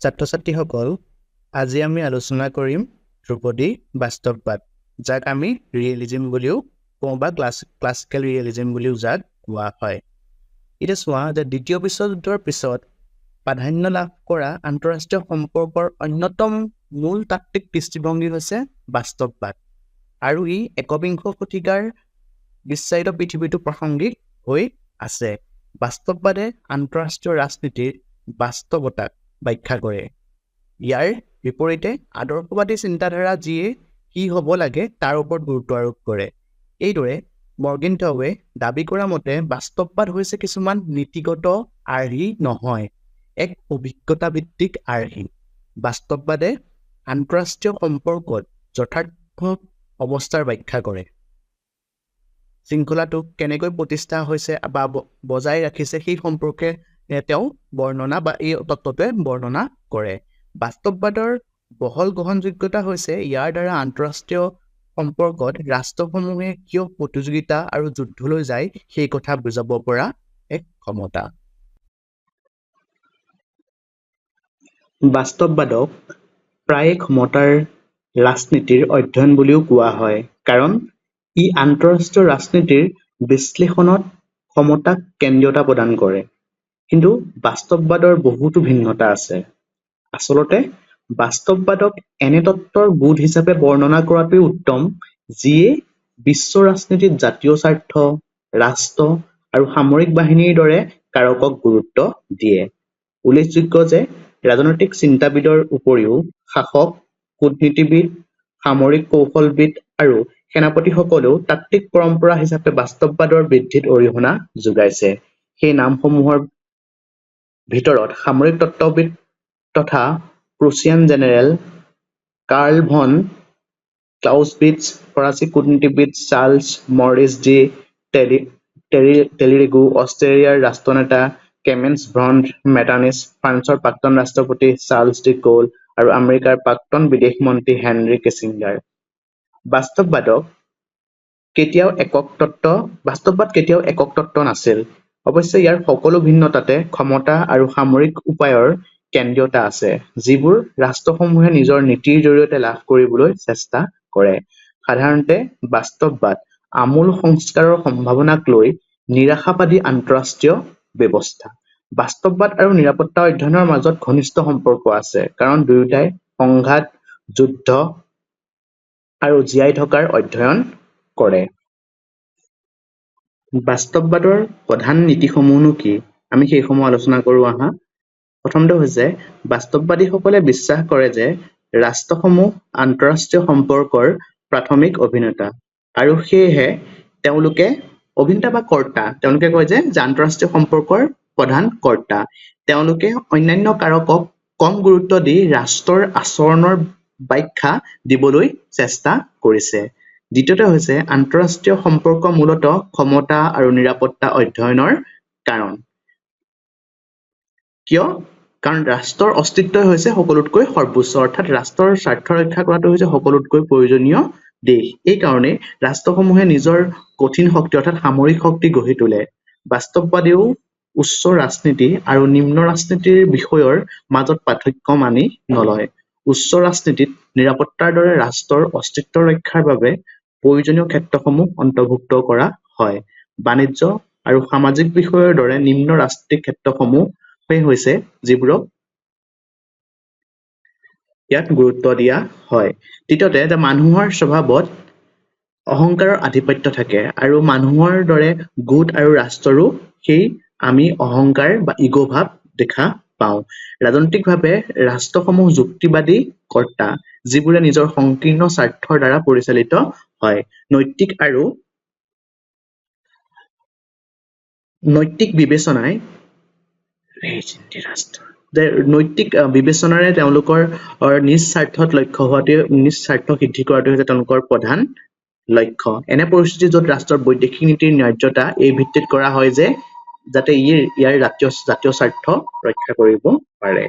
ছাত্ৰ-ছাত্ৰীসকল, আজি আমি আলোচনা কৰিম ধ্ৰুপদী বাস্তৱবাদ, যাক আমি ৰিয়েলিজম বুলিও কওঁ বা ক্লাছিকেল ৰিয়েলিজম বুলিও যাক কোৱা হয়। এতিয়া চোৱা যে দ্বিতীয় বিশ্বযুদ্ধৰ পিছত প্ৰাধান্য লাভ কৰা আন্তঃৰাষ্ট্ৰীয় সম্পৰ্কৰ অন্যতম মূল তাত্ত্বিক দৃষ্টিভংগী হৈছে বাস্তৱবাদ, আৰু ই একবিংশ শতিকাৰ বিশ্বায়িত পৃথিৱীটো প্ৰাসংগিক হৈ আছে। বাস্তৱবাদে আন্তঃৰাষ্ট্ৰীয় ৰাজনীতিৰ বাস্তৱতাক ব্যাখ্যা কৰে। ইয়াৰ বিপৰীতে আদৰ্শবাদী চিন্তাধাৰা যিয়ে কি হ'ব লাগে তাৰ ওপৰত গুৰুত্ব আৰোপ কৰে। এইদৰে মৰ্গেনটাউৱে দাবী কৰা মতে বাস্তৱবাদ হৈছে কিছুমান নীতিগত আৰ্হি নহয়, এক অভিজ্ঞতাভিত্তিক আৰ্হি। বাস্তৱবাদে আন্তঃৰাষ্ট্ৰীয় সম্পৰ্কত যথাৰ্থ অৱস্থাৰ ব্যাখ্যা কৰে। শৃংখলাটোক কেনেকৈ প্ৰতিষ্ঠা হৈছে বা বজাই ৰাখিছে সেই সম্পৰ্কে তেওঁ বৰ্ণনা বা এই তত্ত্বটোৱে বৰ্ণনা কৰে। বাস্তৱবাদৰ বহল গ্ৰহণযোগ্যতা হৈছে ইয়াৰ দ্বাৰা আন্তঃৰাষ্ট্ৰীয় সম্পৰ্কত ৰাষ্ট্ৰসমূহে কিয় প্ৰতিযোগিতা আৰু যুদ্ধলৈ যায় সেই কথা বুজাব পৰা এক ক্ষমতা। বাস্তৱবাদক প্ৰায়ে ক্ষমতাৰ ৰাজনীতিৰ অধ্যয়ন বুলিও কোৱা হয়, কাৰণ ই আন্তঃৰাষ্ট্ৰীয় ৰাজনীতিৰ বিশ্লেষণত ক্ষমতাক কেন্দ্ৰীয়তা প্ৰদান কৰে। কিন্তু বাস্তৱবাদৰ বহুতো ভিন্নতা আছে। আচলতে বাস্তৱবাদক এনে তত্ত্বৰ বোধ হিচাপে বৰ্ণনা কৰাটোৱেই উত্তম, যিয়ে বিশ্ব ৰাজনীতিত জাতীয় স্বাৰ্থ, ৰাষ্ট্ৰ আৰু সামৰিক বাহিনীৰ দৰে কাৰকক গুৰুত্ব দিয়ে। উল্লেখযোগ্য যে ৰাজনৈতিক চিন্তাবিদৰ উপৰিও শাসক, কূটনীতিবিদ, সামৰিক কৌশলবিদ আৰু সেনাপতিসকলেও তাত্ত্বিক পৰম্পৰা হিচাপে বাস্তৱবাদৰ বৃদ্ধিত অৰিহণা যোগাইছে। সেই নামসমূহৰ ভিতৰত সামৰিক তত্ত্ববিদ তথা প্ৰুছিয়ান জেনেৰেল কাৰ্ল ভন ক্লাউজবিটছ, ফৰাচী কূটনীতিবিদ চাৰ্লছ মৰিছ ডি টেলিৰেগু, অষ্ট্ৰেলিয়াৰ ৰাষ্ট্ৰনেতা ক্লেমেন্স ভন মেটাৰ্নিচ, ফ্ৰান্সৰ প্ৰাক্তন ৰাষ্ট্ৰপতি চাৰ্লছ ডি গৌল আৰু আমেৰিকাৰ প্ৰাক্তন বিদেশ মন্ত্ৰী হেনৰি কিচিংগাৰ। বাস্তৱবাদ কেতিয়াও একক তত্ত্ব নাছিল। অৱশ্যে ইয়াৰ সকলো ভিন্নতাতে ক্ষমতা আৰু সামৰিক উপায়ৰ কেন্দ্ৰীয়তা আছে, যিবোৰ ৰাষ্ট্ৰসমূহে নিজৰ নীতিৰ জৰিয়তে লাভ কৰিবলৈ চেষ্টা কৰে। সাধাৰণতে বাস্তৱবাদ আমূল সংস্কাৰৰ সম্ভাৱনাক লৈ নিৰাশাবাদী আন্তঃৰাষ্ট্ৰীয় ব্যৱস্থা। বাস্তৱবাদ আৰু নিৰাপত্তা অধ্যয়নৰ মাজত ঘনিষ্ঠ সম্পৰ্ক আছে, কাৰণ দুয়োটাই সংঘাত, যুদ্ধ আৰু জীয়াই থকাৰ অধ্যয়ন কৰে। বাস্তৱবাদৰ প্ৰধান নীতিসমূহনো কি? আমি সেইসমূহ আলোচনা কৰোঁ আহা। প্ৰথমটো হৈছে বাস্তৱবাদীসকলে বিশ্বাস কৰে যে ৰাষ্ট্ৰসমূহ আন্তঃৰাষ্ট্ৰীয় সম্পৰ্কৰ প্ৰাথমিক অভিনেতা, আৰু সেয়েহে তেওঁলোকে কয় যে আন্তঃৰাষ্ট্ৰীয় সম্পৰ্কৰ প্ৰধান কৰ্তা। তেওঁলোকে অন্যান্য কাৰকক কম গুৰুত্ব দি ৰাষ্ট্ৰৰ আচৰণৰ ব্যাখ্যা দিবলৈ চেষ্টা কৰিছে। দ্বিতীয়তে হৈছে আন্তঃৰাষ্ট্ৰীয় সম্পৰ্ক মূলতঃ ক্ষমতা আৰু নিৰাপত্তা অধ্যয়নৰ কাৰণ। কিয়? কাৰণ ৰাষ্ট্ৰৰ অস্তিত্বই হৈছে সকলোতকৈ সৰ্বোচ্চ, অৰ্থাৎ ৰাষ্ট্ৰৰ স্বাৰ্থ ৰক্ষা কৰাটো হৈছে সকলোতকৈ প্ৰয়োজনীয় দিশ। এই কাৰণে ৰাষ্ট্ৰসমূহে নিজৰ কঠিন শক্তি অৰ্থাৎ সামৰিক শক্তি গঢ়ি তোলে। বাস্তৱবাদীও উচ্চ ৰাজনীতি আৰু নিম্ন ৰাজনীতিৰ বিষয়ৰ মাজত পাৰ্থক্য মানি নলয়। উচ্চ ৰাজনীতিত নিৰাপত্তাৰ দৰে ৰাষ্ট্ৰৰ অস্তিত্ব ৰক্ষাৰ বাবে প্ৰয়োজনীয় ক্ষেত্ৰসমূহ অন্তৰ্ভুক্ত কৰা হয়। বাণিজ্য আৰু সামাজিক বিষয়ৰ দৰে নিম্ন ৰাজনীতিক ক্ষেত্ৰসমূহ হৈছে যিবোৰক ইয়াত গুৰুত্ব দিয়া হয়। তৃতীয়তে মানুহৰ স্বভাৱত অহংকাৰৰ আধিপত্য থাকে, আৰু মানুহৰ দৰে গোট আৰু ৰাষ্ট্ৰৰো সেই আমি অহংকাৰ বা ইগ' ভাৱ দেখা পাওঁ। ৰাজনৈতিকভাৱে ৰাষ্ট্ৰসমূহ যুক্তিবাদী কৰ্তা, যিবোৰে নিজৰ সংকীৰ্ণ স্বাৰ্থৰ দ্বাৰা পৰিচালিত হয়। নৈতিক বিবেচনাৰে তেওঁলোকৰ নিজ স্বাৰ্থত লক্ষ্য হোৱাটোৱে নিজ স্বাৰ্থ সিদ্ধি কৰাটোৱে হৈছে তেওঁলোকৰ প্ৰধান লক্ষ্য। এনে পৰিস্থিতি য'ত ৰাষ্ট্ৰৰ বৈদেশিক নীতিৰ ন্যায্যতা এই ভিত্তিত কৰা হয় যে যাতে ইয়াৰ জাতীয় স্বাৰ্থ ৰক্ষা কৰিব পাৰে।